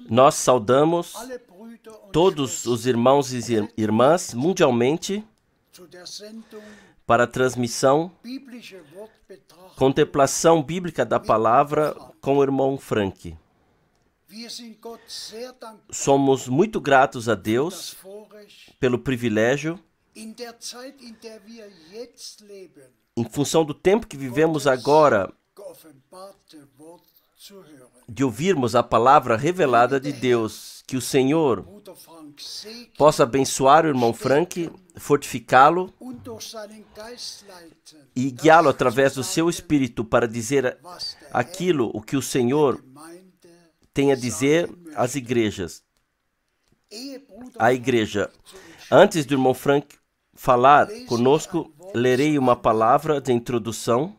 Nós saudamos todos os irmãos e irmãs mundialmente para a transmissão Contemplação Bíblica da Palavra com o irmão Frank. Somos muito gratos a Deus pelo privilégio, em função do tempo que vivemos agora, de ouvirmos a palavra revelada de Deus. Que o Senhor possa abençoar o irmão Frank, fortificá-lo e guiá-lo através do seu Espírito para dizer o que o Senhor tem a dizer às igrejas. A igreja. Antes do irmão Frank falar conosco, lerei uma palavra de introdução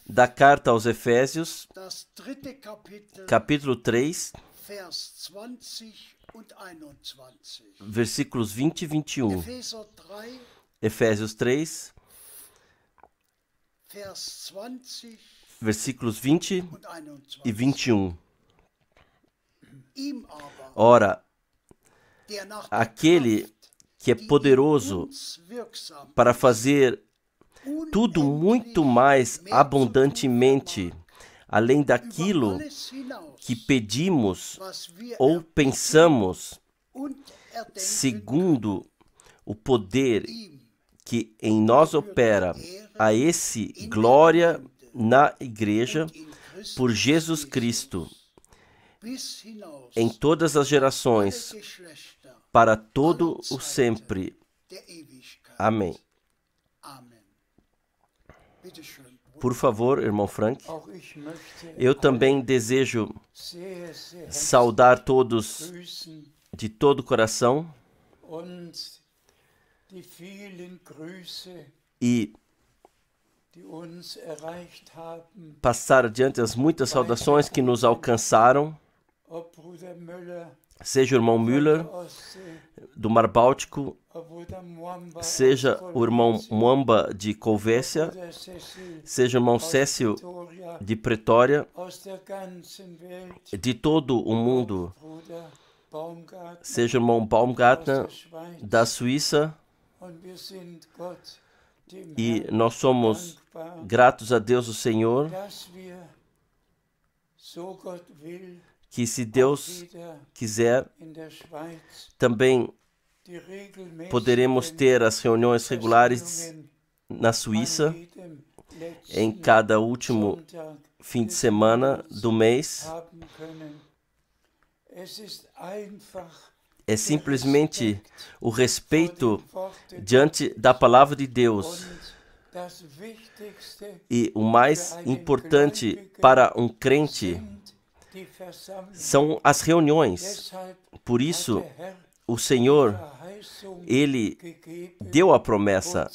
da carta aos Efésios, capítulo 3, versículos 20 e 21. Efésios 3, versículos 20 e 21. Ora, aquele que é poderoso para fazer tudo muito mais abundantemente, além daquilo que pedimos ou pensamos, segundo o poder que em nós opera, a esse glória na igreja por Jesus Cristo, em todas as gerações, para todo o sempre. Amém. Por favor, irmão Frank, eu também desejo saudar todos de todo o coração e passar adiante as muitas saudações que nos alcançaram, seja o irmão Müller, do Mar Báltico, seja o irmão Mwamba, de Colvécia, seja o irmão Cécio, de Pretória, de todo o mundo, seja o irmão Baumgartner, da Suíça, e nós somos gratos a Deus, o Senhor, que se Deus quiser, também poderemos ter as reuniões regulares na Suíça, em cada último fim de semana do mês. É simplesmente o respeito diante da palavra de Deus. E o mais importante para um crente são as reuniões. Por isso, o Senhor, Ele deu a promessa,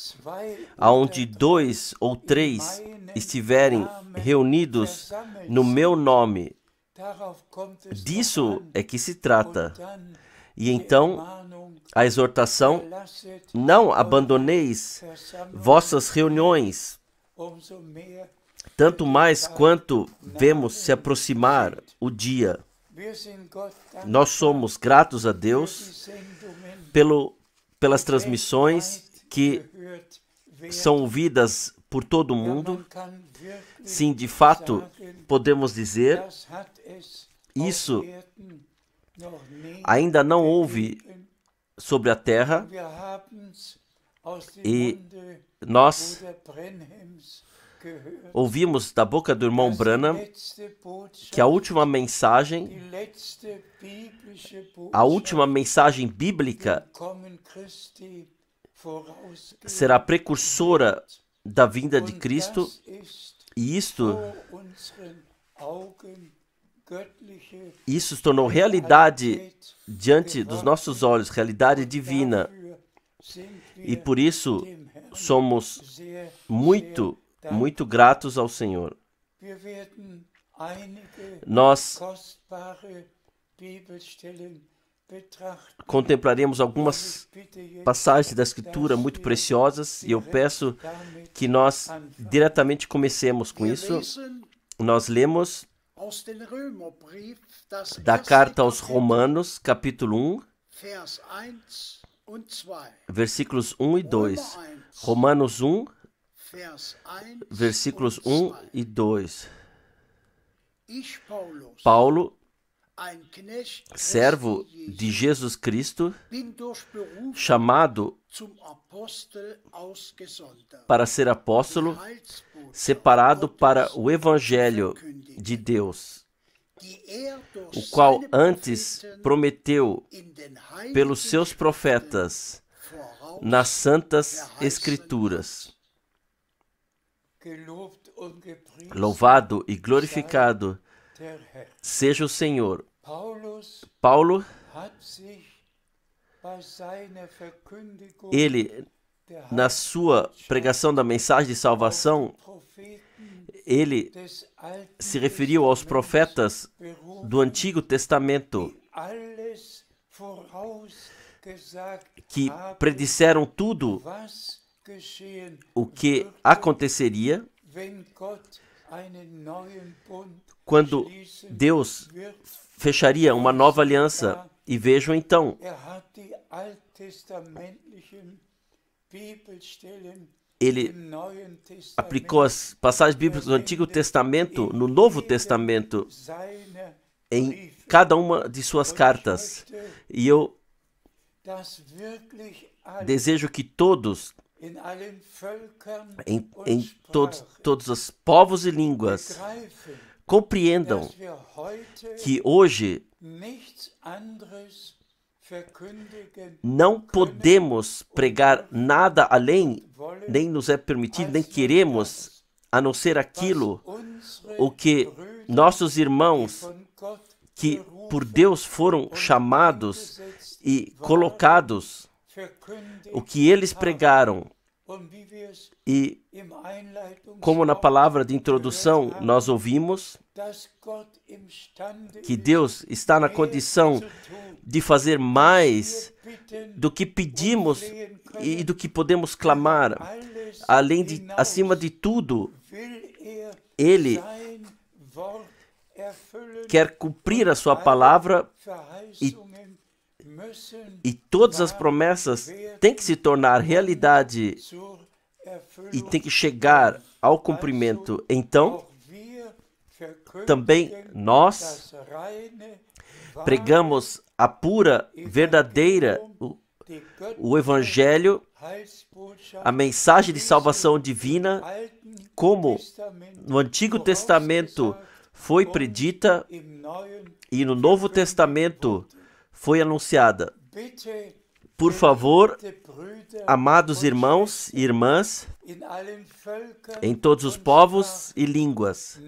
aonde 2 ou 3 estiverem reunidos no meu nome. Disso é que se trata. E então, a exortação: não abandoneis vossas reuniões, tanto mais quanto vemos se aproximar o dia. Nós somos gratos a Deus pelas transmissões que são ouvidas por todo o mundo. Sim, de fato, podemos dizer, isso ainda não houve sobre a terra, e nós ouvimos da boca do irmão Branham que a última mensagem bíblica será precursora da vinda de Cristo, e isso se tornou realidade diante dos nossos olhos, realidade divina, e por isso somos muito gratos ao Senhor. Nós contemplaremos algumas passagens da Escritura muito preciosas, e eu peço que nós diretamente comecemos com isso. nós lemos da carta aos Romanos, capítulo 1, versículos 1 e 2. Romanos 1, versículos 1 e 2. Paulo, servo de Jesus Cristo, chamado para ser apóstolo, separado para o Evangelho de Deus, o qual antes prometeu pelos seus profetas nas Santas Escrituras. Louvado e glorificado seja o Senhor. Paulo, ele, na sua pregação da mensagem de salvação, ele se referiu aos profetas do Antigo Testamento que predisseram tudo o que aconteceria quando Deus fecharia uma nova aliança. E vejam então, ele aplicou as passagens bíblicas do Antigo Testamento no Novo Testamento, em cada uma de suas cartas. E eu desejo que todos, em todos os povos e línguas, compreendam que hoje não podemos pregar nada além, nem nos é permitido, nem queremos, a não ser aquilo o que nossos irmãos, que por Deus foram chamados e colocados, o que eles pregaram. E como na palavra de introdução nós ouvimos que Deus está na condição de fazer mais do que pedimos e do que podemos clamar. Acima de tudo, Ele quer cumprir a sua palavra e todas as promessas têm que se tornar realidade e têm que chegar ao cumprimento. Então, também nós pregamos a pura, verdadeira, o Evangelho, a mensagem de salvação divina, como no Antigo Testamento foi predita e no Novo Testamento foi anunciada. Por favor, amados irmãos e irmãs, em todos os povos e línguas,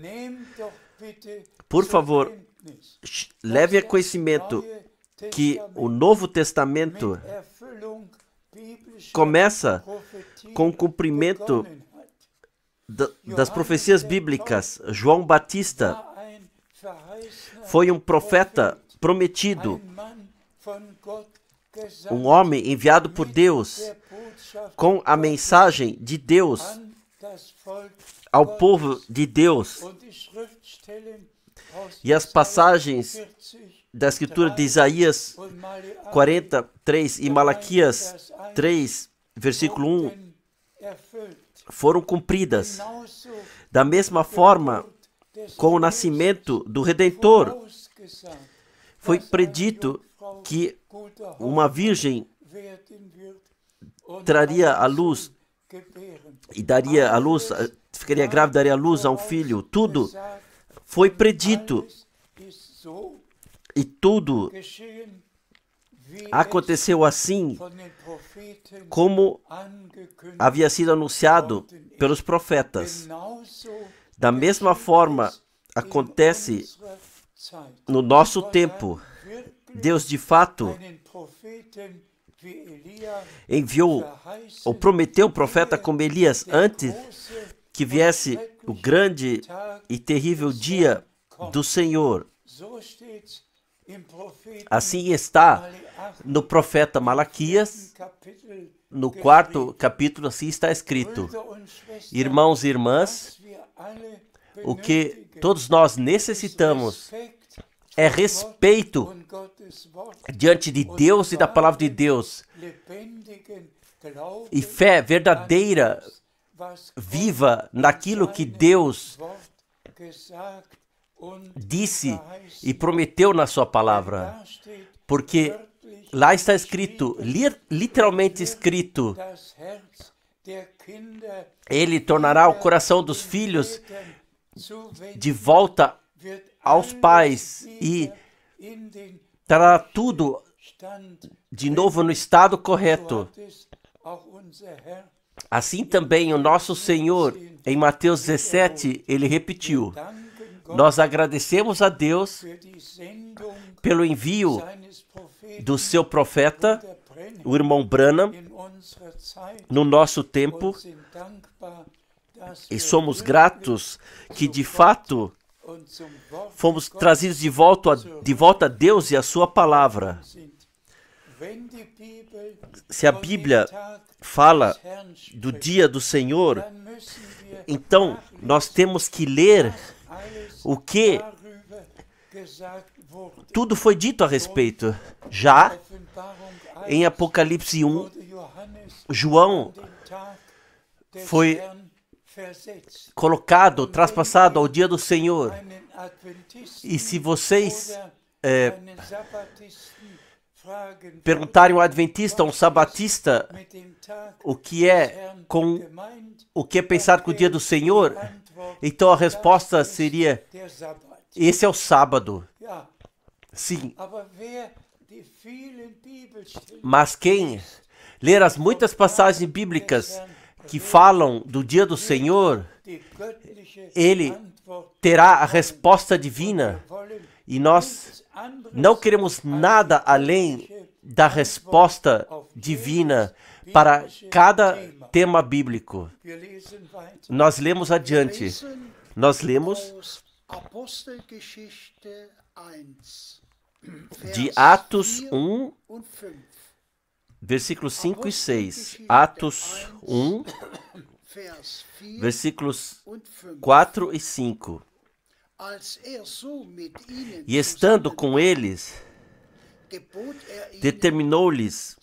por favor, leve a conhecimento que o Novo Testamento começa com o cumprimento das profecias bíblicas. João Batista foi um profeta prometido, um homem enviado por Deus com a mensagem de Deus ao povo de Deus. E as passagens da escritura de Isaías 43 e Malaquias 3, versículo 1, foram cumpridas. Da mesma forma, com o nascimento do Redentor, foi predito que uma virgem traria a luz e daria a luz, ficaria grávida, daria a luz a um filho. Tudo foi predito e tudo aconteceu assim como havia sido anunciado pelos profetas. Da mesma forma, acontece no nosso tempo. Deus, de fato, enviou ou prometeu o profeta como Elias antes que viesse o grande e terrível dia do Senhor. Assim está no profeta Malaquias, no 4º capítulo, assim está escrito: irmãos e irmãs, O que todos nós necessitamos é respeito diante de Deus e da palavra de Deus. E fé verdadeira, viva naquilo que Deus disse e prometeu na sua palavra. Porque lá está escrito, literalmente escrito, Ele tornará o coração dos filhos de volta aos pais e trará tudo de novo no estado correto. Assim também o nosso Senhor, em Mateus 17, Ele repetiu: nós agradecemos a Deus pelo envio do seu profeta, o irmão Branham, no nosso tempo, e somos gratos que de fato fomos trazidos de volta a Deus e a sua palavra. Se a Bíblia fala do dia do Senhor, então nós temos que ler o que tudo foi dito a respeito. Já em Apocalipse 1, João foi colocado, traspassado ao dia do Senhor. E se vocês perguntarem ao adventista, um sabatista, o que é pensado com o dia do Senhor, então a resposta seria: esse é o sábado. Sim. Mas quem ler as muitas passagens bíblicas que falam do dia do Senhor, ele terá a resposta divina. E nós não queremos nada além da resposta divina para cada tema bíblico. Nós lemos adiante. Nós lemos de Atos 1, versículos 5 e 6. Atos 1, versículos 4 e 5. E estando com eles, determinou-lhes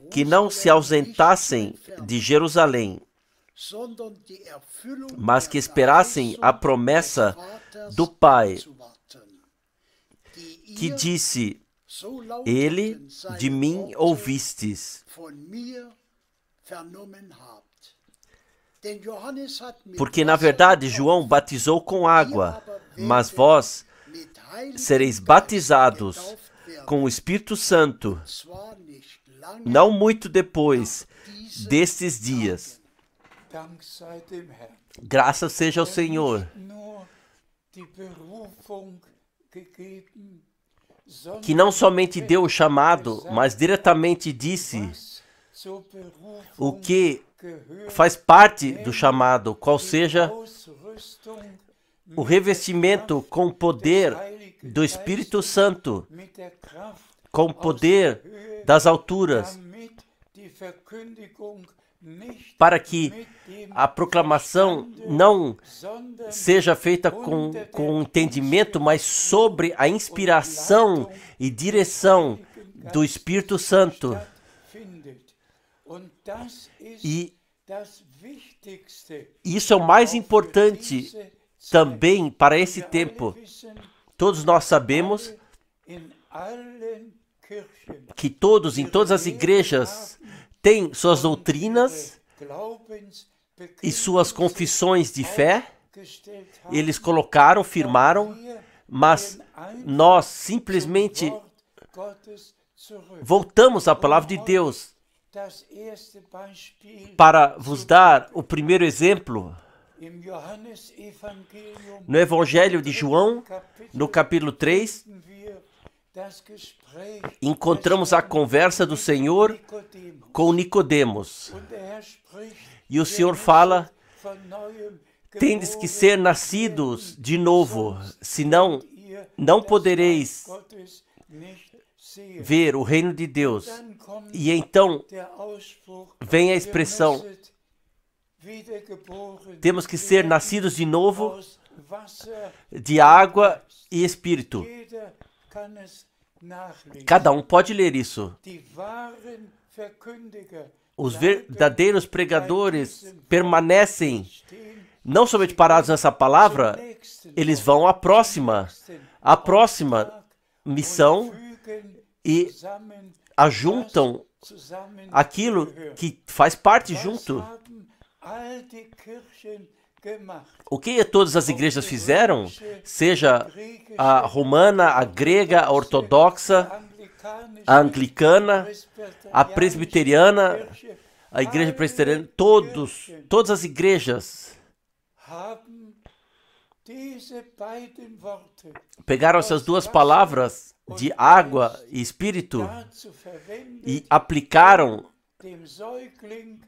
que não se ausentassem de Jerusalém, mas que esperassem a promessa do Pai, que disse: Ele de mim ouvistes. Porque, na verdade, João batizou com água, mas vós sereis batizados com o Espírito Santo, não muito depois destes dias. Graças seja ao Senhor, que não somente deu o chamado, mas diretamente disse o que faz parte do chamado, qual seja o revestimento com o poder do Espírito Santo, com o poder das alturas, para que a proclamação não seja feita com entendimento, mas sobre a inspiração e direção do Espírito Santo. E isso é o mais importante também para esse tempo. Todos nós sabemos que todos, em todas as igrejas, têm suas doutrinas e suas confissões de fé. Eles colocaram, firmaram, mas nós simplesmente voltamos à palavra de Deus. Para vos dar o primeiro exemplo, no Evangelho de João, no capítulo 3, encontramos a conversa do Senhor com Nicodemos. E o Senhor fala: tendes que ser nascidos de novo, senão não podereis ver o reino de Deus. E então vem a expressão: Temos que ser nascidos de novo de água e espírito. Cada um pode ler isso. Os verdadeiros pregadores permanecem não somente parados nessa palavra, eles vão à próxima missão e ajuntam aquilo que faz parte junto. O que todas as igrejas fizeram, seja a romana, a grega, a ortodoxa, a anglicana, a presbiteriana, a igreja presbiteriana, todas as igrejas pegaram essas duas palavras de água e espírito e aplicaram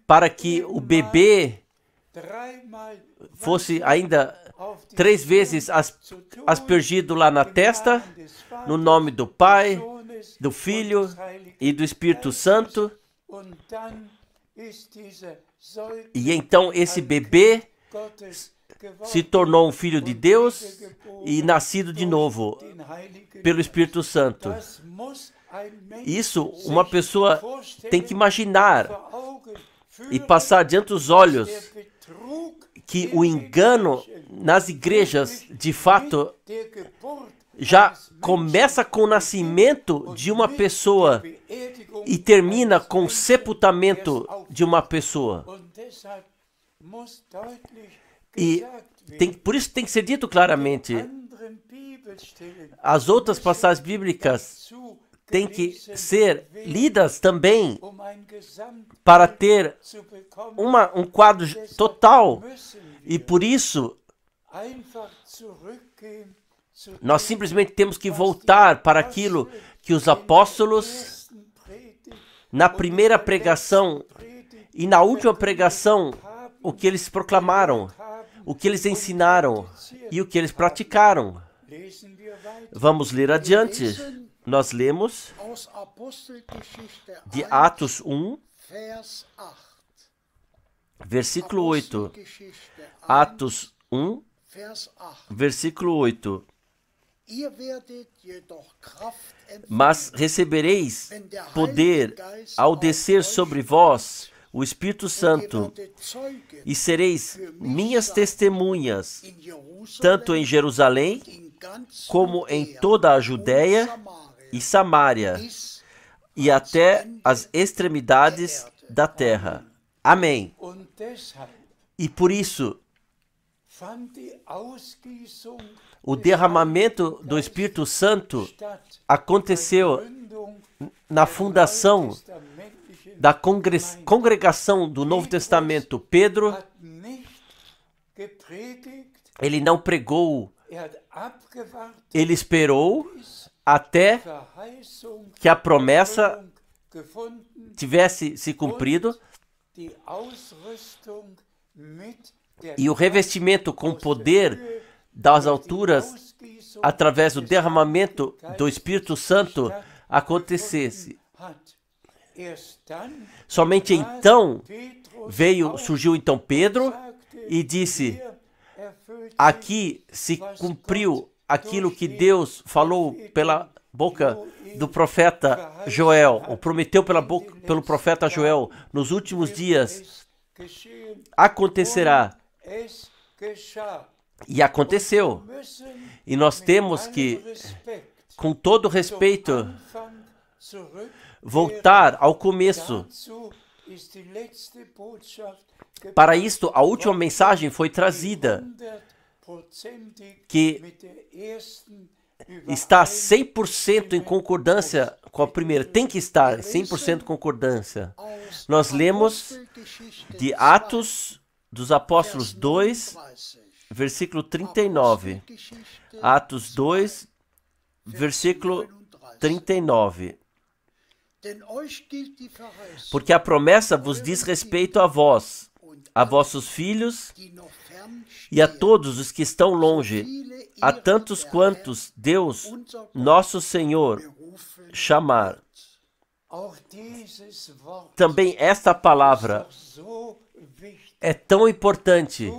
para que o bebê fosse ainda 3 vezes aspergido lá na testa, no nome do Pai, do Filho e do Espírito Santo. E então esse bebê se tornou um filho de Deus e nascido de novo pelo Espírito Santo. Isso uma pessoa tem que imaginar e passar diante dos olhos que o engano nas igrejas, de fato, já começa com o nascimento de uma pessoa e termina com o sepultamento de uma pessoa. E por isso tem que ser dito claramente. As outras passagens bíblicas têm que ser lidas também para ter um quadro total. E por isso, nós simplesmente temos que voltar para aquilo que os apóstolos, na primeira pregação e na última pregação, o que eles proclamaram, o que eles ensinaram e o que eles praticaram. Vamos ler adiante. Nós lemos de Atos 1, versículo 8. Atos 1, versículo 8. Mas recebereis poder ao descer sobre vós o Espírito Santo, e sereis minhas testemunhas, tanto em Jerusalém, como em toda a Judéia e Samária, e até as extremidades da terra. Amém. E por isso, o derramamento do Espírito Santo aconteceu na fundação da congregação do Novo Testamento. Pedro, ele não pregou, ele esperou até que a promessa tivesse se cumprido e o revestimento com poder das alturas, através do derramamento do Espírito Santo, acontecesse. Somente então surgiu então Pedro e disse: aqui se cumpriu aquilo que Deus falou pela boca do profeta Joel, ou prometeu pelo profeta Joel, nos últimos dias acontecerá. E aconteceu. E nós temos que, com todo respeito, voltar ao começo. Para isto, a última mensagem foi trazida, que está 100% em concordância com a primeira. Tem que estar 100% em concordância. Nós lemos de Atos dos Apóstolos 2, versículo 39. Atos 2, versículo 39. Porque a promessa vos diz respeito a vós, a vossos filhos e a todos os que estão longe, a tantos quantos Deus, nosso Senhor, chamar. Também esta palavra é tão importante.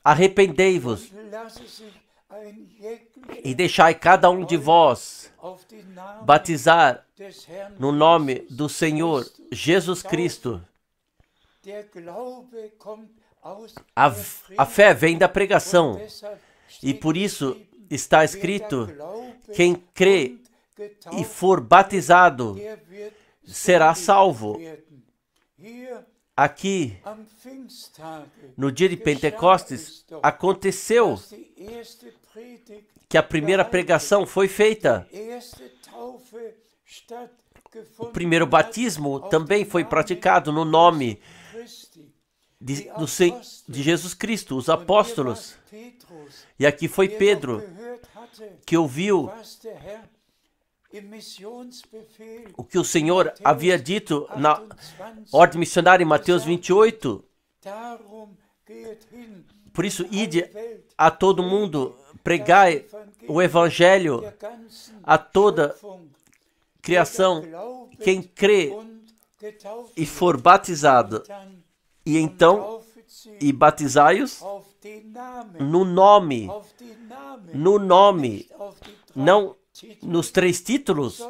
Arrependei-vos e deixai cada um de vós batizar no nome do Senhor Jesus Cristo. A fé vem da pregação, e por isso está escrito: quem crê e for batizado será salvo. Aqui, no dia de Pentecostes, aconteceu que a primeira pregação foi feita. O primeiro batismo também foi praticado no nome de Jesus Cristo, os apóstolos. E aqui foi Pedro que ouviu o que o Senhor havia dito na ordem missionária em Mateus 28. Por isso, ide a todo mundo, pregai o evangelho a toda criação. Quem crê e for batizado, e então, e batizai-os no nome, não nos 3 títulos,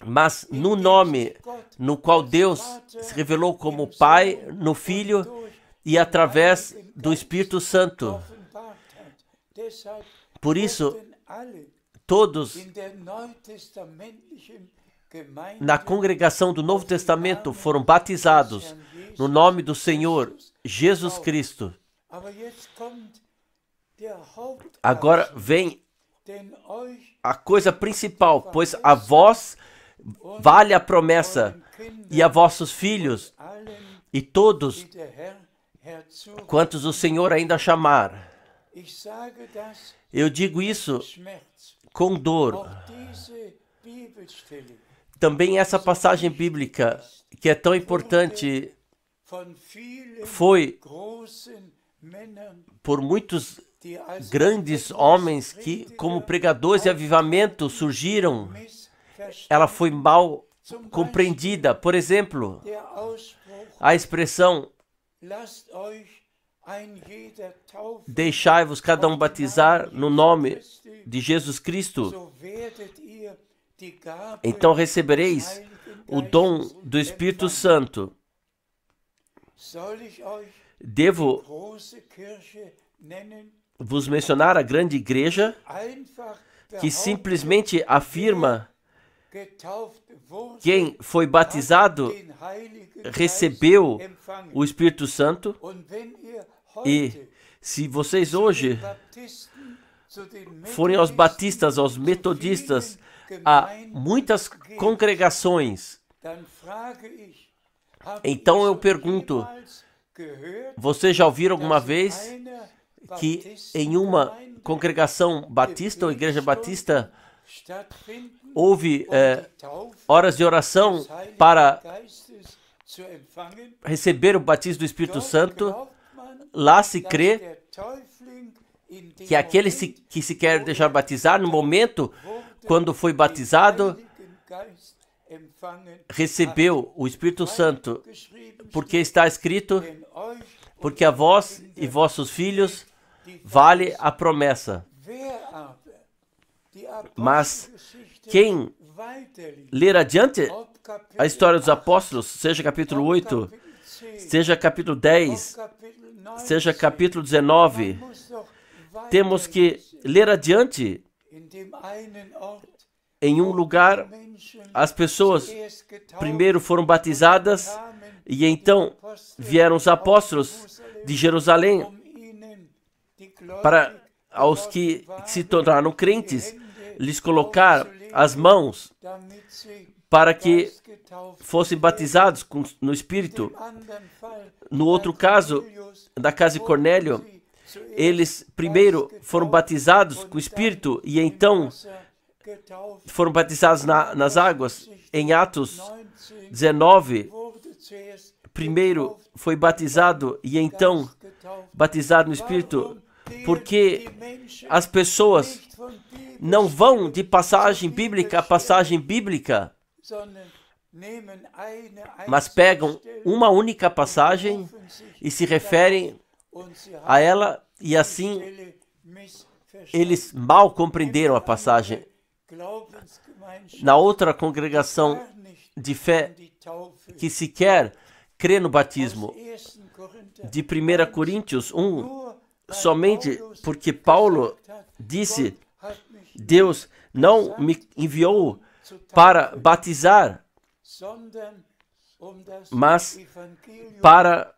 mas no nome no qual Deus se revelou como Pai, no Filho e através do Espírito Santo. Por isso, todos na congregação do Novo Testamento foram batizados no nome do Senhor Jesus Cristo. Agora vem a coisa principal, pois a vós vale a promessa, e a vossos filhos, e todos quantos o Senhor ainda chamar. Eu digo isso com dor. Também essa passagem bíblica, que é tão importante, foi por muitos grandes homens que, como pregadores de avivamento, surgiram. Ela foi mal compreendida. Por exemplo, a expressão deixai-vos cada um batizar no nome de Jesus Cristo, então recebereis o dom do Espírito Santo. Devo vos mencionar a grande igreja, que simplesmente afirma: quem foi batizado recebeu o Espírito Santo. E se vocês hoje forem aos batistas, aos metodistas, há muitas congregações. Então eu pergunto: vocês já ouviram alguma vez que em uma congregação batista ou igreja batista houve horas de oração para receber o batismo do Espírito Santo? Lá se crê que aquele que se quer deixar batizar, no momento quando foi batizado, recebeu o Espírito Santo, porque está escrito: porque a vós e vossos filhos vale a promessa. Mas quem ler adiante a história dos apóstolos, seja capítulo 8, seja capítulo 10, seja capítulo 19, temos que ler adiante. Em um lugar, as pessoas primeiro foram batizadas, e então vieram os apóstolos de Jerusalém para aos que se tornaram crentes, lhes colocar as mãos para que fossem batizados no Espírito. No outro caso, da casa de Cornélio, eles primeiro foram batizados com o Espírito e então foram batizados nas águas. Em Atos 19, primeiro foi batizado e então batizado no Espírito, porque as pessoas não vão de passagem bíblica a passagem bíblica, mas pegam uma única passagem e se referem a ela, e assim eles mal compreenderam a passagem. Na outra congregação de fé que sequer crê no batismo, de 1 Coríntios 1, somente porque Paulo disse: Deus não me enviou para batizar, mas para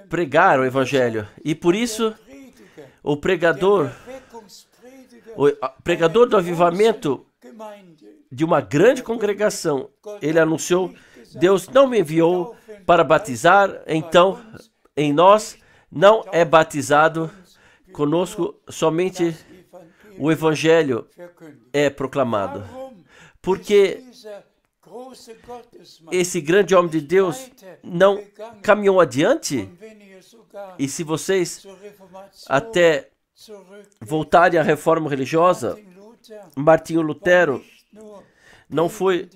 pregar o Evangelho. E por isso, o pregador do avivamento de uma grande congregação, ele anunciou: Deus não me enviou para batizar, então em nós não é batizado, conosco somente o Evangelho é proclamado. Porque esse grande homem de Deus não caminhou adiante. E se vocês até voltarem à reforma religiosa, Martinho Lutero não foi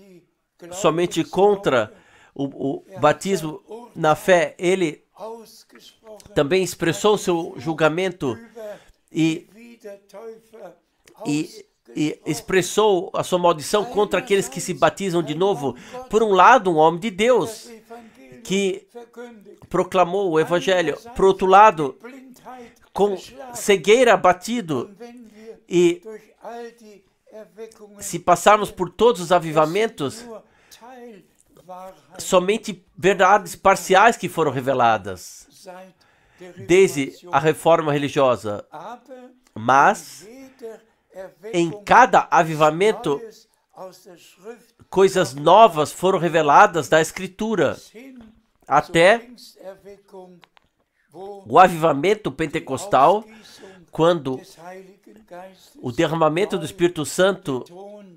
somente contra o batismo na fé, ele também expressou seu julgamento e expressou a sua maldição contra aqueles que se batizam de novo. Por um lado, um homem de Deus que proclamou o Evangelho. Por outro lado, com cegueira abatido. E se passarmos por todos os avivamentos, somente verdades parciais que foram reveladas desde a reforma religiosa. Mas em cada avivamento, coisas novas foram reveladas da Escritura, até o avivamento pentecostal, quando o derramamento do Espírito Santo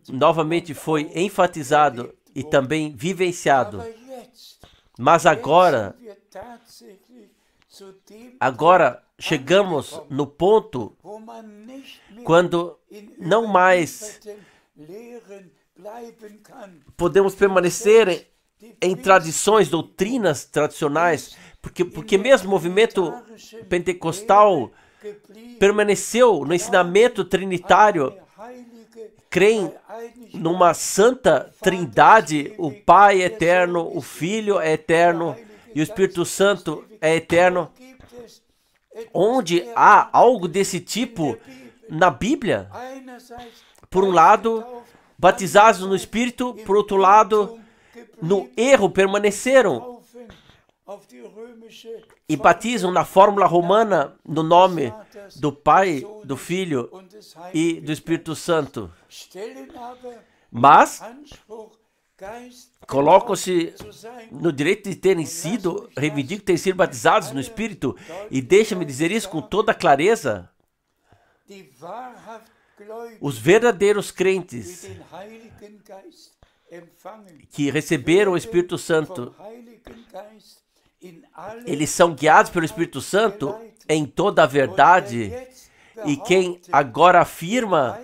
novamente foi enfatizado e também vivenciado. Mas agora chegamos no ponto quando não mais podemos permanecer em tradições, doutrinas tradicionais, porque mesmo o movimento pentecostal permaneceu no ensinamento trinitário, creem numa santa trindade: o Pai é eterno, o Filho é eterno e o Espírito Santo é eterno. Onde há algo desse tipo na Bíblia? Por um lado, batizados no Espírito, por outro lado, no erro permaneceram e batizam na fórmula romana, no nome do Pai, do Filho e do Espírito Santo. Mas colocam-se no direito de terem sido, reivindicam que terem sido batizados no Espírito. E deixa-me dizer isso com toda clareza: os verdadeiros crentes que receberam o Espírito Santo, eles são guiados pelo Espírito Santo em toda a verdade. E quem agora afirma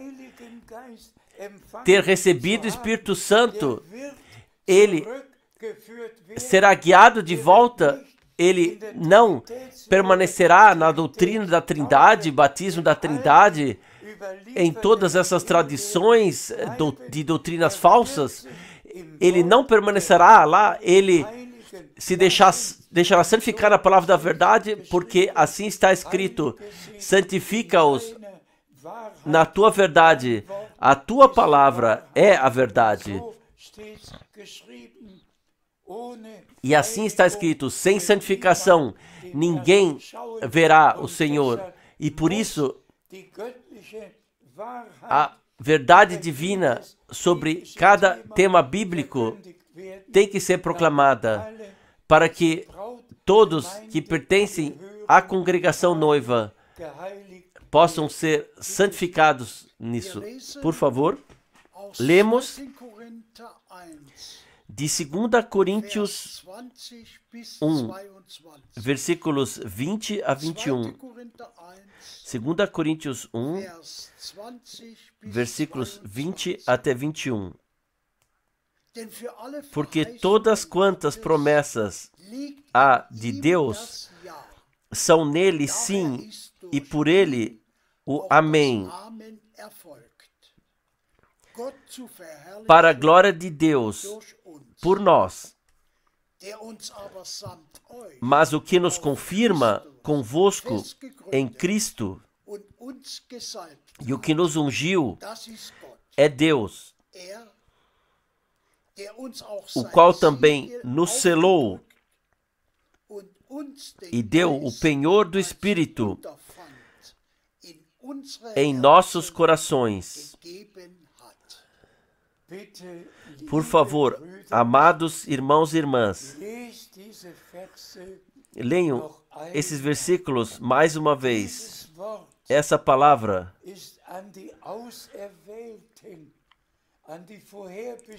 ter recebido o Espírito Santo, ele será guiado de volta. Ele não permanecerá na doutrina da Trindade, batismo da Trindade, em todas essas tradições de doutrinas falsas. Ele não permanecerá lá, ele se deixará santificar a palavra da verdade, porque assim está escrito: santifica-os na tua verdade, a tua palavra é a verdade. E assim está escrito: sem santificação ninguém verá o Senhor. E por isso a verdade divina sobre cada tema bíblico tem que ser proclamada, para que todos que pertencem à congregação noiva possam ser santificados nisso. Por favor, lemos de 2 Coríntios 1, versículos 20 a 21. 2 Coríntios 1, versículos 20 até 21. Porque todas quantas promessas há de Deus são nele sim e por ele o amém. Para a glória de Deus por nós. Mas o que nos confirma convosco em Cristo e o que nos ungiu é Deus, o qual também nos selou e deu o penhor do Espírito em nossos corações. Por favor, amados irmãos e irmãs, leiam esses versículos mais uma vez. Essa palavra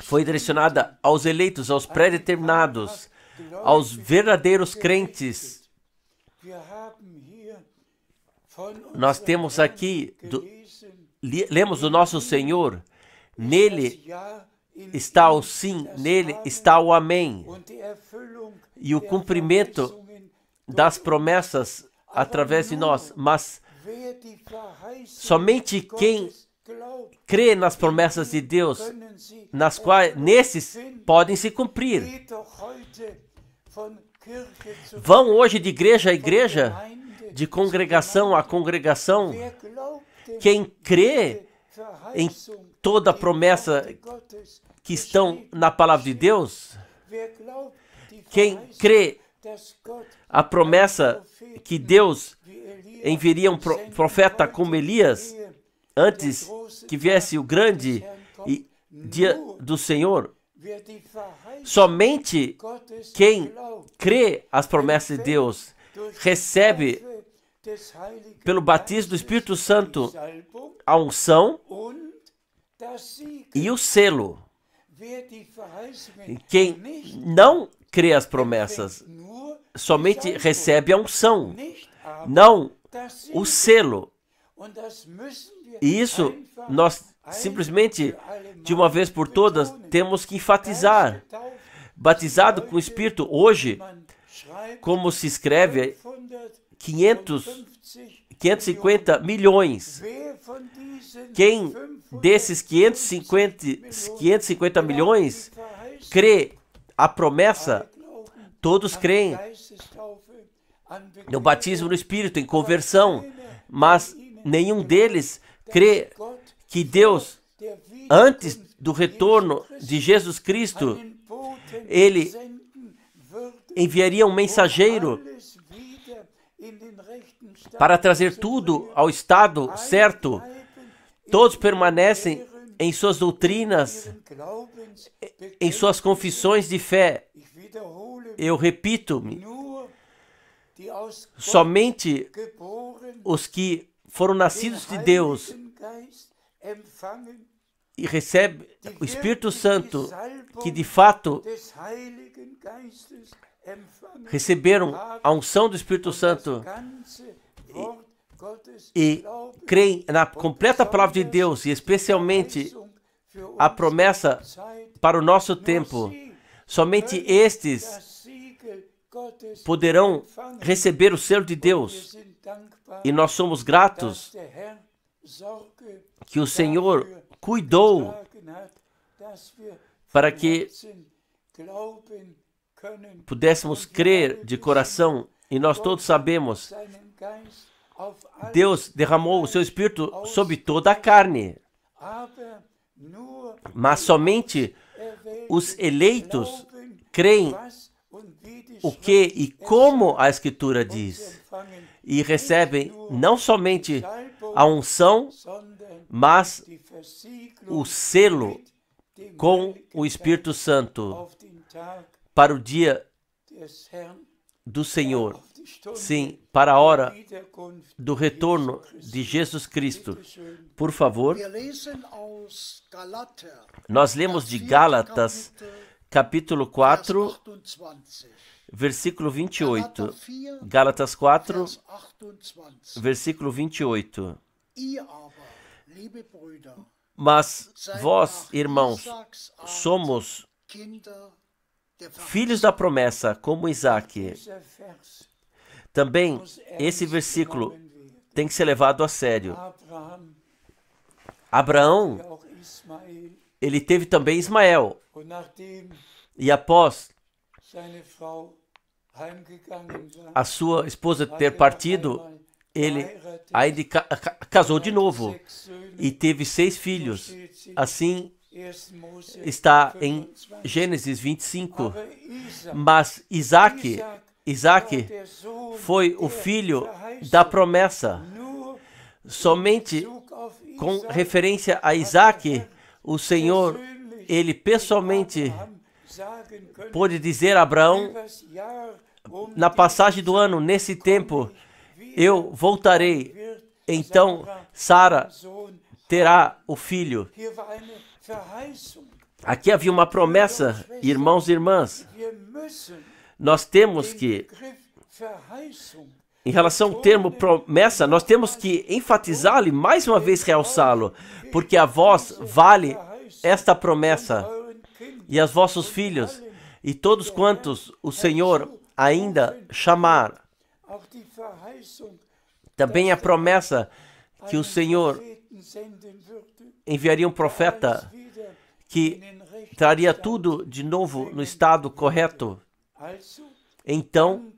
foi direcionada aos eleitos, aos pré-determinados, aos verdadeiros crentes. Nós temos aqui, lemos do nosso Senhor, nele está o sim, nele está o amém. E o cumprimento das promessas através de nós. Mas somente quem crê nas promessas de Deus, nesses podem se cumprir. Vão hoje de igreja a igreja, de congregação a congregação. Quem crê em toda a promessa que estão na palavra de Deus, quem crê a promessa que Deus enviaria um profeta como Elias, antes que viesse o grande dia do Senhor, somente quem crê as promessas de Deus recebe pelo batismo do Espírito Santo a unção e o selo. Quem não crê as promessas somente recebe a unção, não o selo. E isso nós simplesmente, de uma vez por todas, temos que enfatizar. Batizado com o Espírito, hoje, como se escreve, 550 milhões. Quem desses 550 milhões crê a promessa? Todos creem no batismo no Espírito, em conversão, mas nenhum deles crê que Deus, antes do retorno de Jesus Cristo, Ele enviaria um mensageiro para trazer tudo ao estado certo. Todos permanecem em suas doutrinas, em suas confissões de fé. Eu repito-me, somente os que foram nascidos de Deus e recebem o Espírito Santo, que de fato receberam a unção do Espírito Santo e creem na completa palavra de Deus, e especialmente a promessa para o nosso tempo, somente estes poderão receber o selo de Deus. E nós somos gratos que o Senhor cuidou para que pudéssemos crer de coração. E nós todos sabemos, Deus derramou o seu Espírito sobre toda a carne, mas somente os eleitos creem o que e como a Escritura diz, e recebem não somente a unção, mas o selo com o Espírito Santo para o dia do Senhor. Sim, para a hora do retorno de Jesus Cristo. Por favor, nós lemos de Gálatas, capítulo 4, versículo 28. Gálatas 4, versículo 28. Mas vós, irmãos, somos filhos da promessa, como Isaac. Também esse versículo tem que ser levado a sério. Abraão, ele teve também Ismael. E após a sua esposa ter partido, ele ainda casou de novo e teve 6 filhos. Assim está em Gênesis 25. Mas Isaac foi o filho da promessa. Somente com referência a Isaac, o Senhor, ele pessoalmente pôde dizer a Abraão, na passagem do ano, nesse tempo, eu voltarei. Então, Sara terá o filho. Aqui havia uma promessa, irmãos e irmãs. Nós temos que, em relação ao termo promessa, nós temos que enfatizá-lo e mais uma vez realçá-lo, porque a vós vale esta promessa, e aos vossos filhos, e todos quantos o Senhor ainda chamar. Também a promessa que o Senhor enviaria um profeta que traria tudo de novo no estado correto. Então,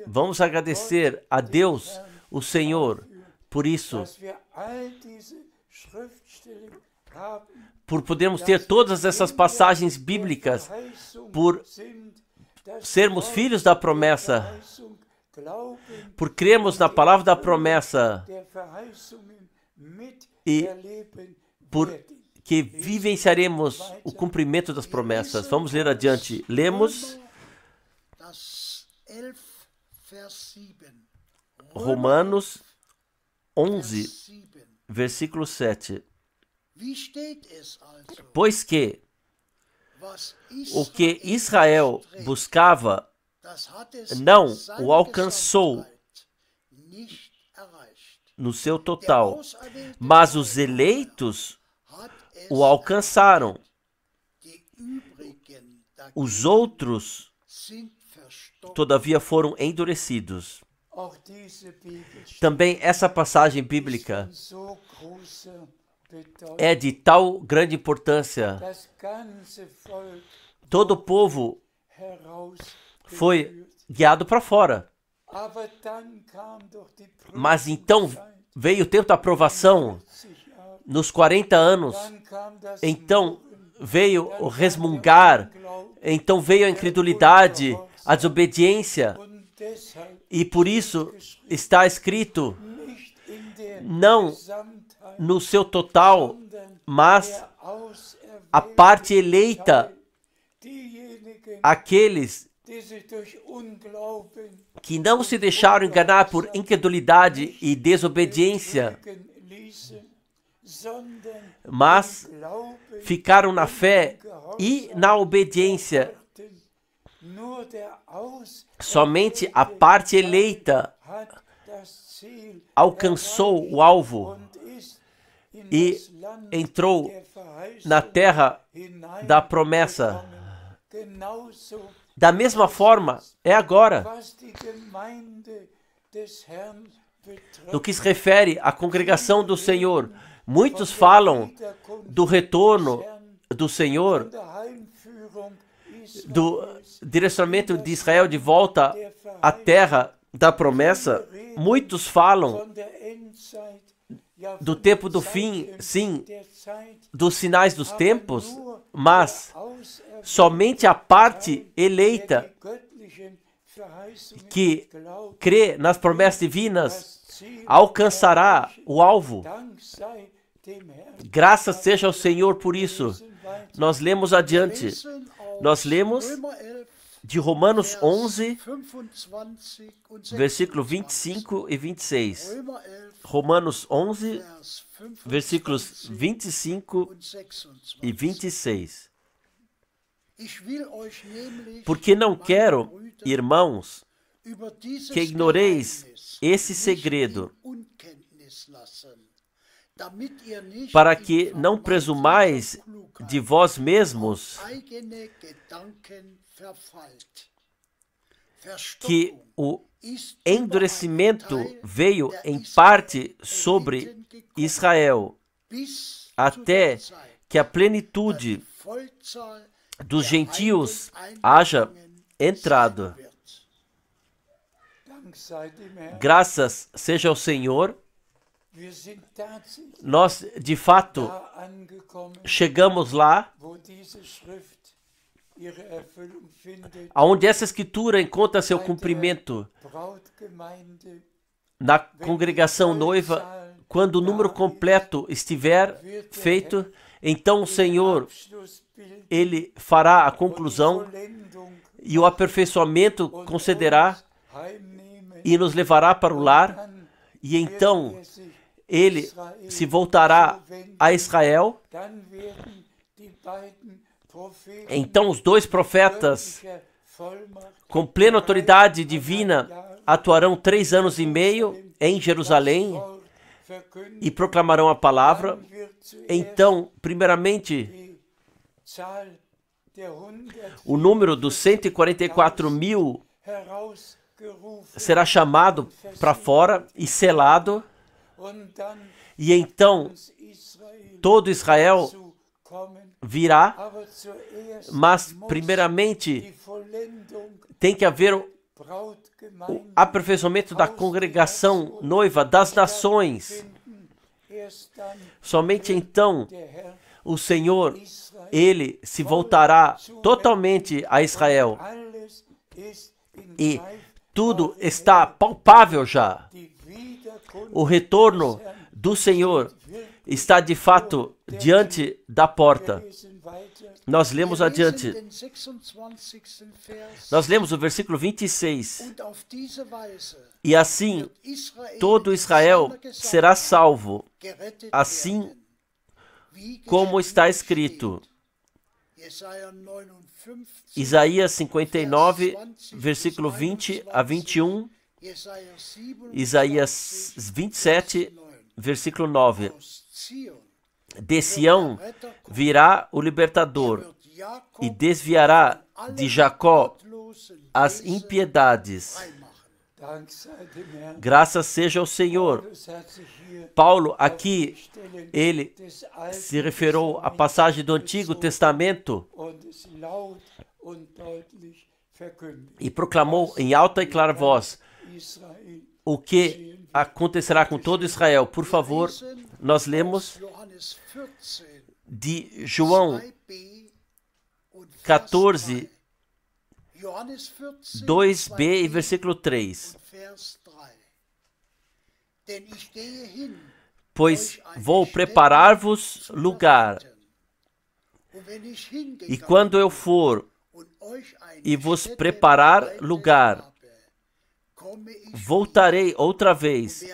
vamos agradecer a Deus, o Senhor, por isso, por podermos ter todas essas passagens bíblicas, por sermos filhos da promessa, por crermos na palavra da promessa e por que vivenciaremos o cumprimento das promessas. Vamos ler adiante. Lemos Romanos 11, versículo 7. Pois que o que Israel buscava não o alcançou no seu total, mas os eleitos o alcançaram. Os outros, todavia, foram endurecidos. Também essa passagem bíblica é de tal grande importância. Todo o povo foi guiado para fora. Mas então veio o tempo da aprovação, nos 40 anos. Então veio o resmungar, então veio a incredulidade, a desobediência. E por isso está escrito, não no seu total, mas a parte eleita, aqueles que não se deixaram enganar por incredulidade e desobediência, mas ficaram na fé e na obediência. Somente a parte eleita alcançou o alvo e entrou na terra da promessa. Da mesma forma, é agora. No que se refere à congregação do Senhor, muitos falam do retorno do Senhor, do direcionamento de Israel de volta à terra da promessa. Muitos falam do tempo do fim, sim, dos sinais dos tempos, mas somente a parte eleita que crê nas promessas divinas alcançará o alvo. Graças seja ao Senhor por isso. Nós lemos adiante. Nós lemos de Romanos 11, versículo 25 e 26. Romanos 11, versículos 25 e 26. Porque não quero, irmãos, que ignoreis esse segredo, para que não presumais de vós mesmos que o endurecimento veio em parte sobre Israel, até que a plenitude dos gentios haja entrado. Graças seja ao Senhor, nós de fato chegamos lá onde essa escritura encontra seu cumprimento na congregação noiva. Quando o número completo estiver feito, então o Senhor, Ele fará a conclusão e o aperfeiçoamento concederá e nos levará para o lar, e então Ele se voltará a Israel. Então os dois profetas, com plena autoridade divina, atuarão 3 anos e meio em Jerusalém e proclamarão a palavra. Então, primeiramente, o número dos 144.000 será chamado para fora e selado, e então todo Israel virá, mas primeiramente tem que haver o aperfeiçoamento da congregação noiva das nações. Somente então o Senhor, Ele se voltará totalmente a Israel. E tudo está palpável já. O retorno do Senhor está de fato diante da porta. Nós lemos adiante. Nós lemos o versículo 26. E assim todo Israel será salvo, assim como está escrito. Isaías 59, versículo 20 a 21. Isaías 27, versículo 9. De Sião virá o libertador e desviará de Jacó as impiedades. Graças seja ao Senhor. Paulo aqui, ele se referiu à passagem do Antigo Testamento e proclamou em alta e clara voz o que acontecerá com todo Israel. Por favor, nós lemos de João 14, 2b e versículo 3. Pois vou preparar-vos lugar, e quando eu for e vos preparar lugar, voltarei outra vez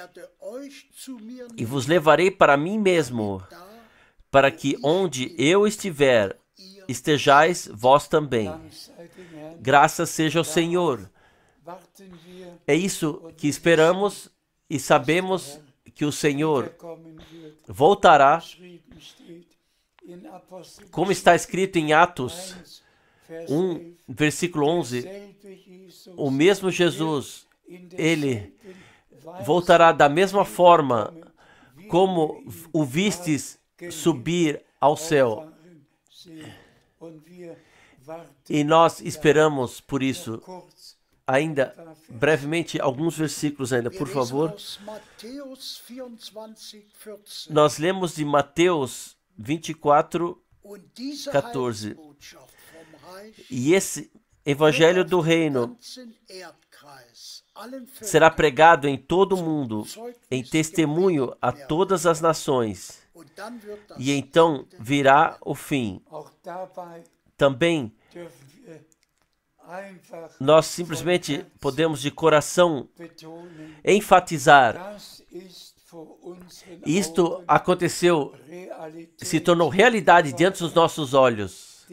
e vos levarei para mim mesmo, para que onde eu estiver, estejais vós também. Graças seja ao Senhor. É isso que esperamos e sabemos que o Senhor voltará, como está escrito em Atos 1, versículo 11. O mesmo Jesus, Ele voltará da mesma forma como o vistes subir ao céu. E nós esperamos por isso. Ainda, brevemente, alguns versículos ainda, por favor. Nós lemos de Mateus 24, 14. E esse Evangelho do Reino será pregado em todo o mundo, em testemunho a todas as nações. E então virá o fim. Também, nós simplesmente podemos de coração enfatizar: isto aconteceu, se tornou realidade diante dos nossos olhos.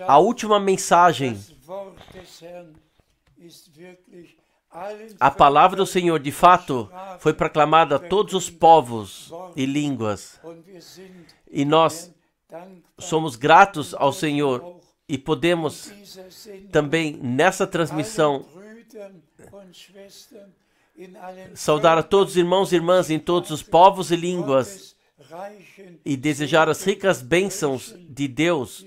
A última mensagem A palavra do Senhor, de fato, foi proclamada a todos os povos e línguas. E nós somos gratos ao Senhor e podemos também, nessa transmissão, saudar a todos os irmãos e irmãs em todos os povos e línguas e desejar as ricas bênçãos de Deus.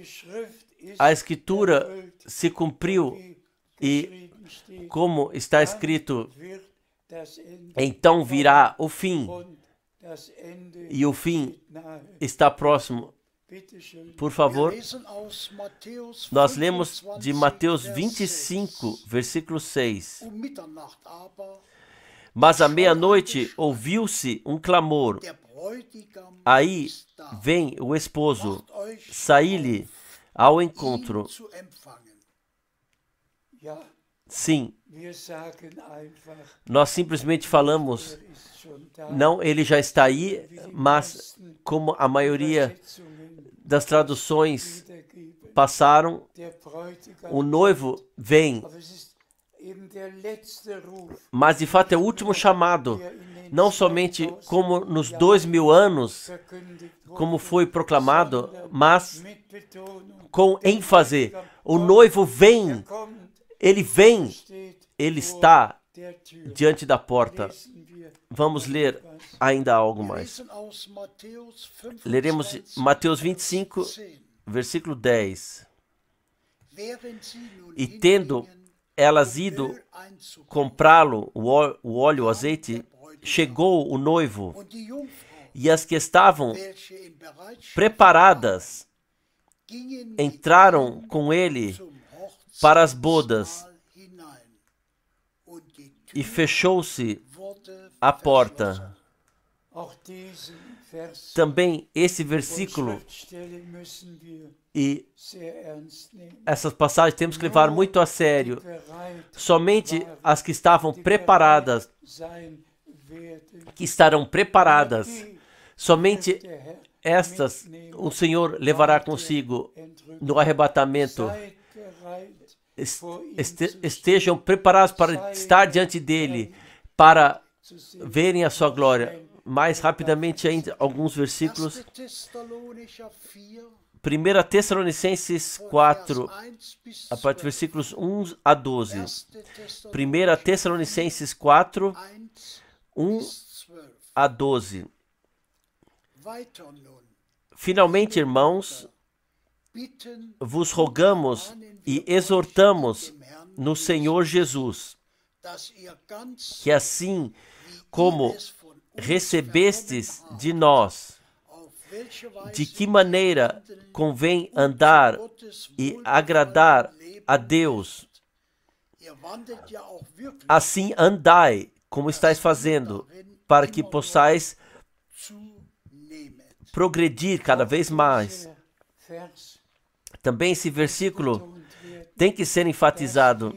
A Escritura se cumpriu e, como está escrito, então virá o fim, e o fim está próximo. Por favor, nós lemos de Mateus 25, versículo 6. Mas à meia-noite ouviu-se um clamor. Aí vem o esposo, saí-lhe ao encontro. Sim, nós simplesmente falamos, não, ele já está aí, mas como a maioria das traduções passaram, o noivo vem. Mas de fato é o último chamado, não somente como nos 2000 anos, como foi proclamado, mas com ênfase. O noivo vem, ele vem, ele está diante da porta. Vamos ler ainda algo mais. Leremos Mateus 25, versículo 10. E tendo elas ido comprá-lo, o óleo, o azeite, chegou o noivo, e as que estavam preparadas entraram com ele para as bodas, e fechou-se a porta. Também esse versículo e essas passagens temos que levar muito a sério. Somente as que estavam preparadas, que estarão preparadas, somente estas o Senhor levará consigo no arrebatamento. Estejam preparados para estar diante dele, para verem a sua glória. Mais rapidamente ainda, alguns versículos. 1 Tessalonicenses 4, a partir dos versículos 1 a 12. 1 Tessalonicenses 4, 1 a 12. Finalmente, irmãos, vos rogamos e exortamos no Senhor Jesus, que assim como recebestes de nós, de que maneira convém andar e agradar a Deus, assim andai, como estáis fazendo, para que possais progredir cada vez mais. Também esse versículo tem que ser enfatizado,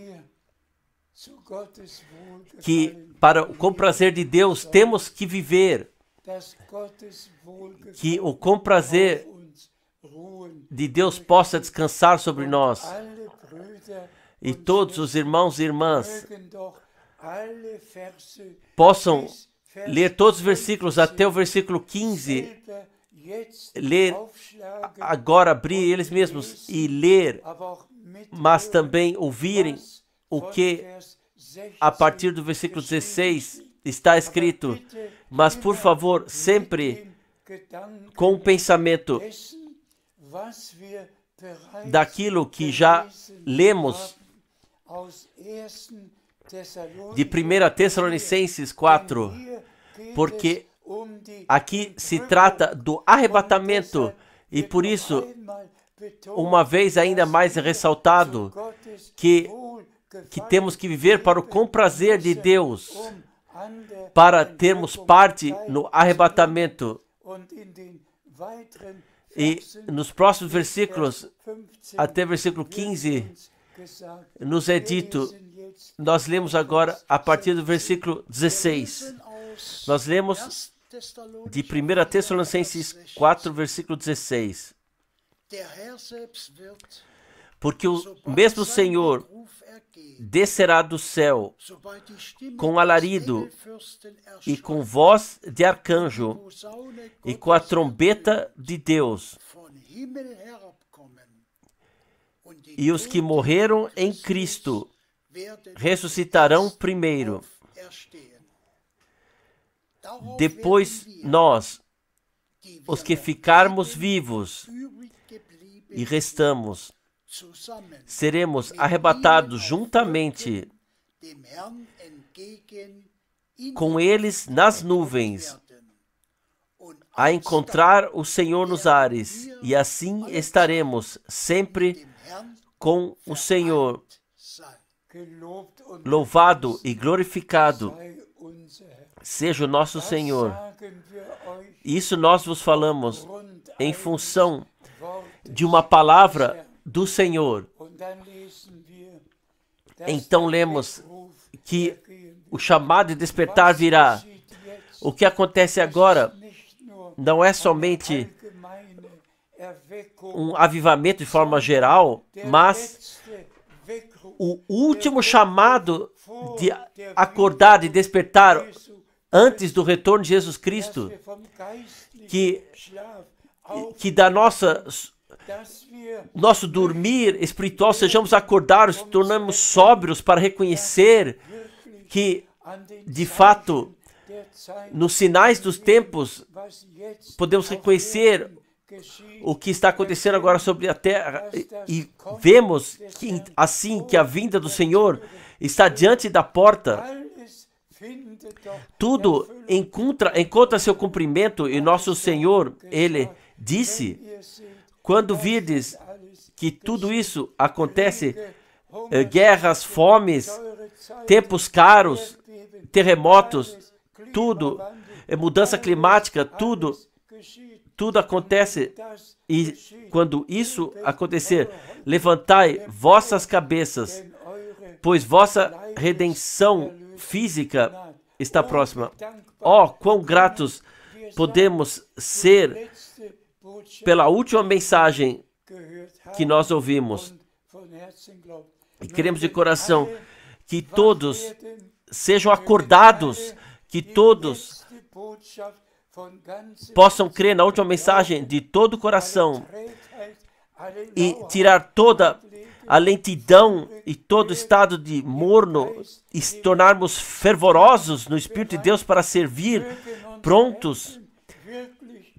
que para o comprazer de Deus temos que viver, que o comprazer de Deus possa descansar sobre nós. E todos os irmãos e irmãs possam ler todos os versículos até o versículo 15, ler agora, abrir eles mesmos e ler, mas também ouvirem o que a partir do versículo 16 está escrito. Mas, por favor, sempre com o pensamento daquilo que já lemos de 1 Tessalonicenses 4, porque aqui se trata do arrebatamento, e por isso, uma vez ainda mais ressaltado, que temos que viver para o comprazer de Deus, para termos parte no arrebatamento. E nos próximos versículos, até versículo 15, nos é dito, nós lemos agora a partir do versículo 16. Nós lemos de 1 Tessalonicenses 4, versículo 16. Porque o mesmo Senhor, descerá do céu com alarido e com voz de arcanjo e com a trombeta de Deus. E os que morreram em Cristo ressuscitarão primeiro. Depois nós, os que ficarmos vivos e restamos, seremos arrebatados juntamente com eles nas nuvens, a encontrar o Senhor nos ares, e assim estaremos sempre com o Senhor. Louvado e glorificado seja o nosso Senhor. Isso nós vos falamos em função de uma palavra do Senhor. Então lemos que o chamado de despertar virá. O que acontece agora não é somente um avivamento de forma geral, mas o último chamado de acordar, de despertar antes do retorno de Jesus Cristo, que da nosso dormir espiritual sejamos acordados, tornamos sóbrios para reconhecer que, de fato, nos sinais dos tempos, podemos reconhecer o que está acontecendo agora sobre a terra e vemos que, assim que a vinda do Senhor está diante da porta, tudo encontra seu cumprimento, e nosso Senhor, Ele disse: quando virdes que tudo isso acontece, guerras, fomes, tempos caros, terremotos, tudo, mudança climática, tudo acontece. E quando isso acontecer, levantai vossas cabeças, pois vossa redenção física está próxima. Oh, quão gratos podemos ser pela última mensagem que nós ouvimos. E queremos de coração que todos sejam acordados, que todos possam crer na última mensagem de todo o coração e tirar toda a lentidão e todo o estado de morno e se tornarmos fervorosos no Espírito de Deus para servir, prontos,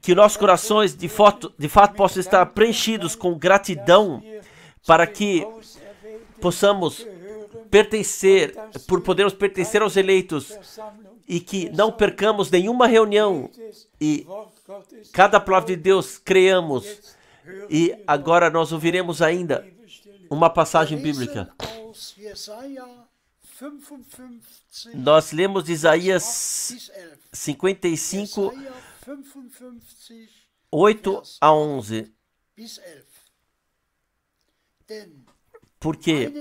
que nossos corações de fato possam estar preenchidos com gratidão, para que possamos podermos pertencer aos eleitos, e que não percamos nenhuma reunião, e cada palavra de Deus creamos. E agora nós ouviremos ainda uma passagem bíblica. Nós lemos Isaías 55, 8 a 11. Porque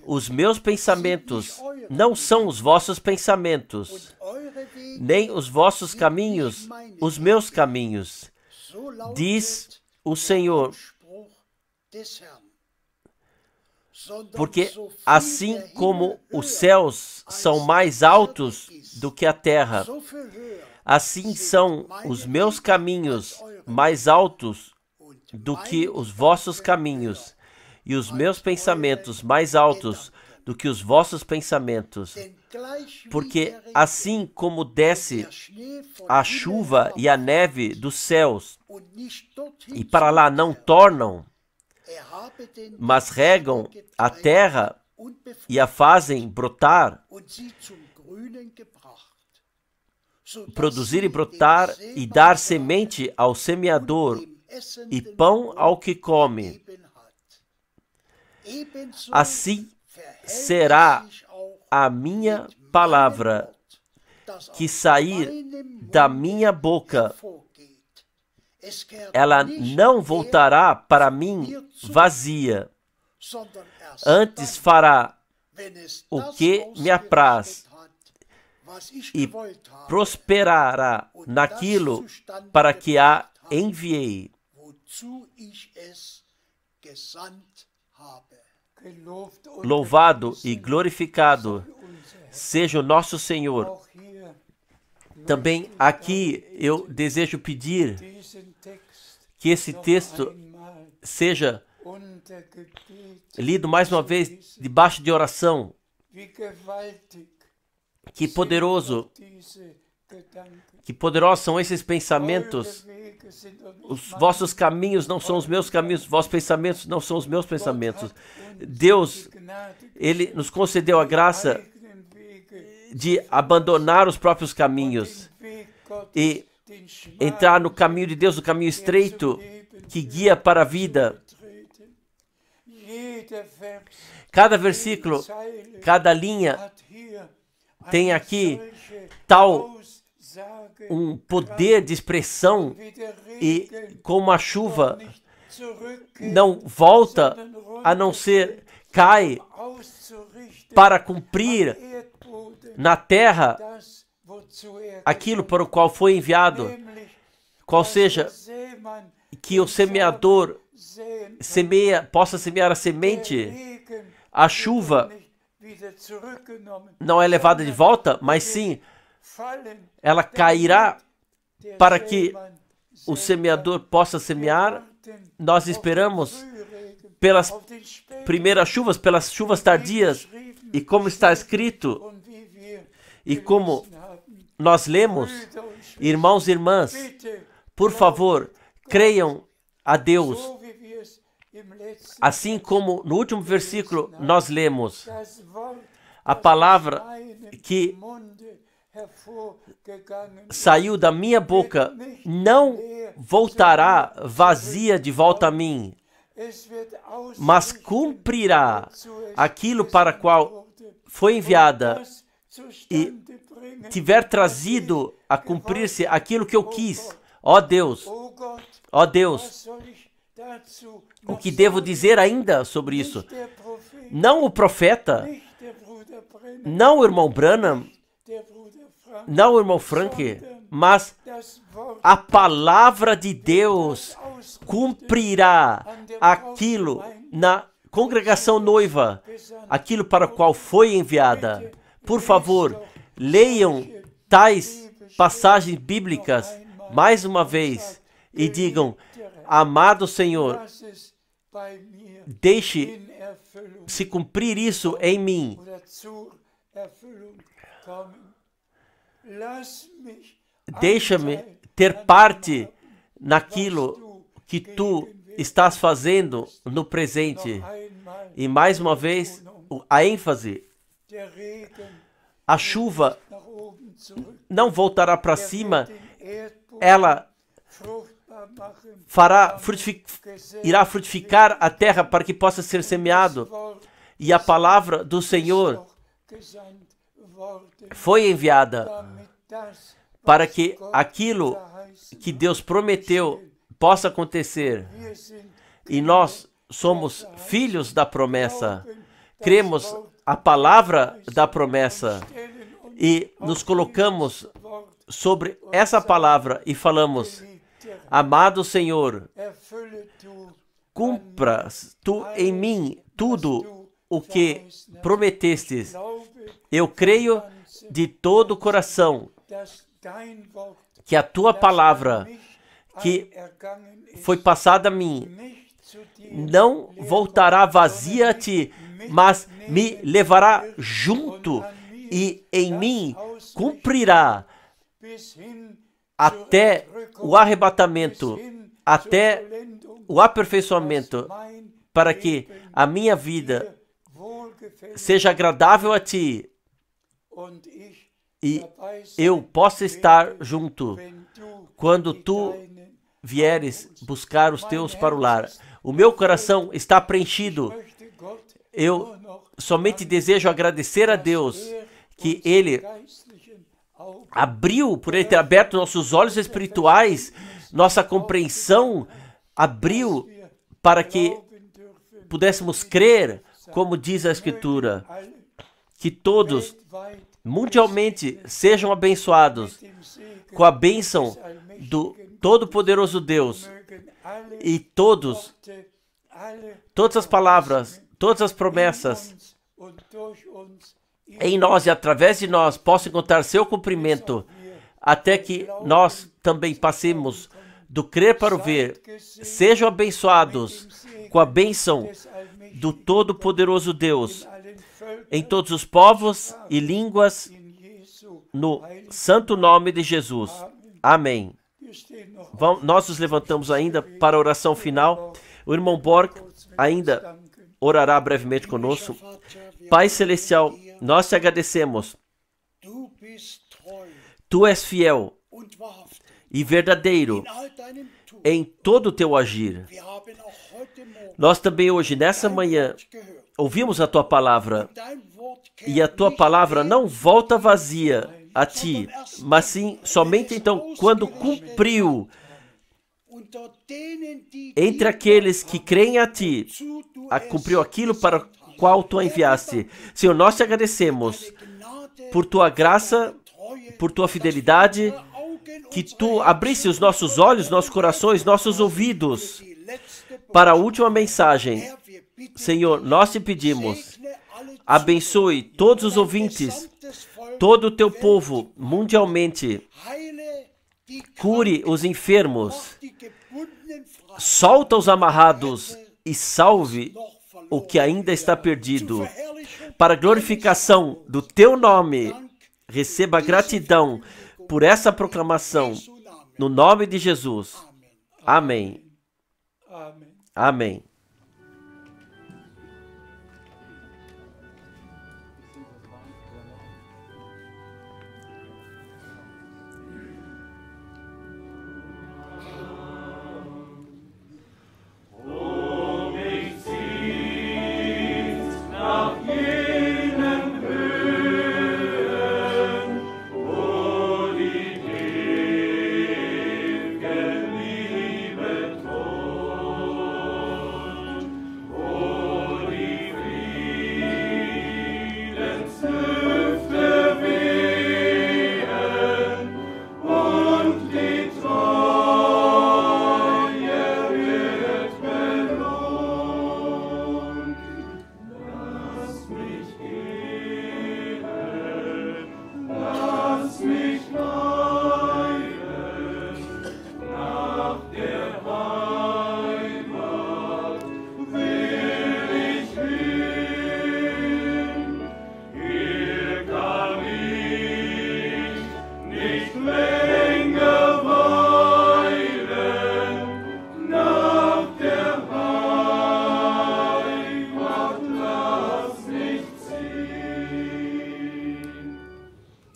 os meus pensamentos não são os vossos pensamentos, nem os vossos caminhos os meus caminhos, diz o Senhor. Porque assim como os céus são mais altos do que a terra, assim são os meus caminhos mais altos do que os vossos caminhos, e os meus pensamentos mais altos do que os vossos pensamentos. Porque assim como desce a chuva e a neve dos céus, e para lá não tornam, mas regam a terra e a fazem brotar, produzir e brotar, e dar semente ao semeador e pão ao que come, assim será a minha palavra que sair da minha boca. Ela não voltará para mim vazia, antes fará o que me apraz e prosperará naquilo para que a enviei. louvado e glorificado seja o nosso Senhor. Também aqui eu desejo pedir que esse texto seja lido mais uma vez debaixo de oração. Que poderosos são esses pensamentos. Os vossos caminhos não são os meus caminhos, os vossos pensamentos não são os meus pensamentos. Deus, Ele nos concedeu a graça de abandonar os próprios caminhos e entrar no caminho de Deus, o caminho estreito que guia para a vida. Cada versículo, cada linha tem aqui tal um poder de expressão, e como a chuva não volta, a não ser cai para cumprir na terra aquilo para o qual foi enviado, qual seja que o semeador possa semear a semente. A chuva não é levada de volta, mas sim ela cairá para que o semeador possa semear. Nós esperamos pelas primeiras chuvas, pelas chuvas tardias, e como está escrito, e como nós lemos, irmãos e irmãs, por favor, creiam a Deus. Assim como no último versículo nós lemos, a palavra que saiu da minha boca não voltará vazia de volta a mim, mas cumprirá aquilo para o qual foi enviada e tiver trazido a cumprir-se aquilo que eu quis. Ó Deus, o que devo dizer ainda sobre isso? Não o profeta, não o irmão Branham, não o irmão Frank, mas a palavra de Deus cumprirá aquilo na congregação noiva, aquilo para o qual foi enviada. Por favor, leiam tais passagens bíblicas mais uma vez e digam: amado Senhor, deixe se cumprir isso em mim. Deixa-me ter parte naquilo que tu estás fazendo no presente. E mais uma vez, a ênfase: a chuva não voltará para cima, ela irá frutificar a terra para que possa ser semeado. E a palavra do Senhor foi enviada para que aquilo que Deus prometeu possa acontecer. E nós somos filhos da promessa. Cremos a palavra da promessa e nos colocamos sobre essa palavra e falamos: amado Senhor, cumpras tu em mim tudo o que prometestes. Eu creio de todo o coração que a tua palavra que foi passada a mim não voltará vazia a ti, mas me levará junto e em mim cumprirá até o arrebatamento, até o aperfeiçoamento, para que a minha vida seja agradável a ti e eu possa estar junto quando tu vieres buscar os teus para o lar. O meu coração está preenchido. Eu somente desejo agradecer a Deus que Ele abriu, por Ele ter aberto nossos olhos espirituais, nossa compreensão abriu para que pudéssemos crer, como diz a Escritura, que todos mundialmente sejam abençoados com a bênção do Todo-Poderoso Deus, e todas as palavras, todas as promessas em nós e através de nós possam encontrar seu cumprimento, até que nós também passemos do crer para o ver. Sejam abençoados com a bênção do Todo-Poderoso Deus em todos os povos e línguas, no santo nome de Jesus. Amém. Nós nos levantamos ainda para a oração final. O irmão Borg ainda orará brevemente conosco. Pai Celestial, nós te agradecemos. Tu és fiel e verdadeiro em todo o teu agir. Nós também hoje, nessa manhã, ouvimos a tua palavra, e a tua palavra não volta vazia a ti, mas sim somente então quando cumpriu entre aqueles que creem a ti, cumpriu aquilo para o qual tu a enviaste. Senhor, nós te agradecemos por tua graça, por tua fidelidade, que tu abrisse os nossos olhos, nossos corações, nossos ouvidos para a última mensagem. Senhor, nós te pedimos, abençoe todos os ouvintes, todo o teu povo mundialmente, cure os enfermos, solta os amarrados e salve o que ainda está perdido. Para a glorificação do teu nome, receba gratidão por essa proclamação, no nome de Jesus. Amém. Amém.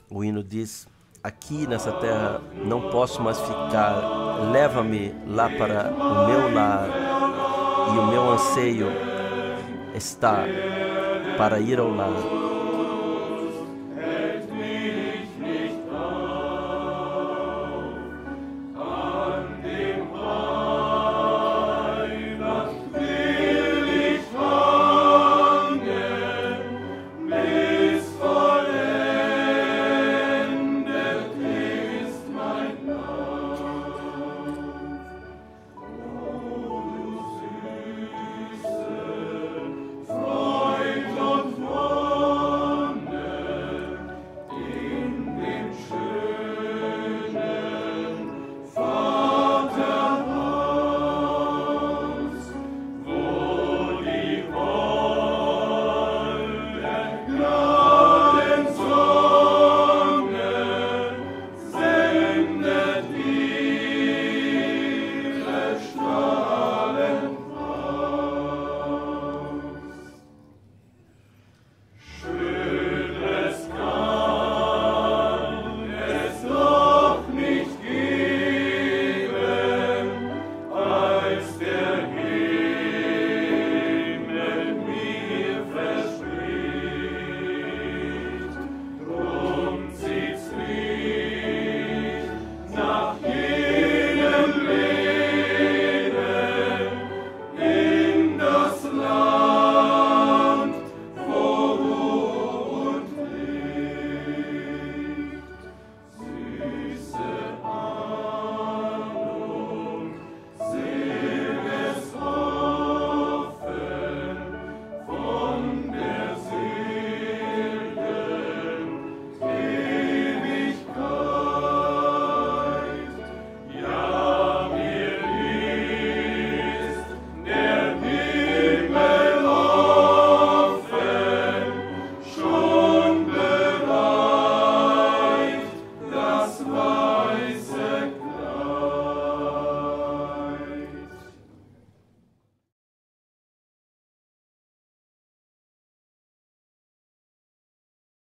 O hino diz: aqui nessa terra não posso mais ficar, leva-me lá para o meu lar, e o meu anseio está para ir ao lar.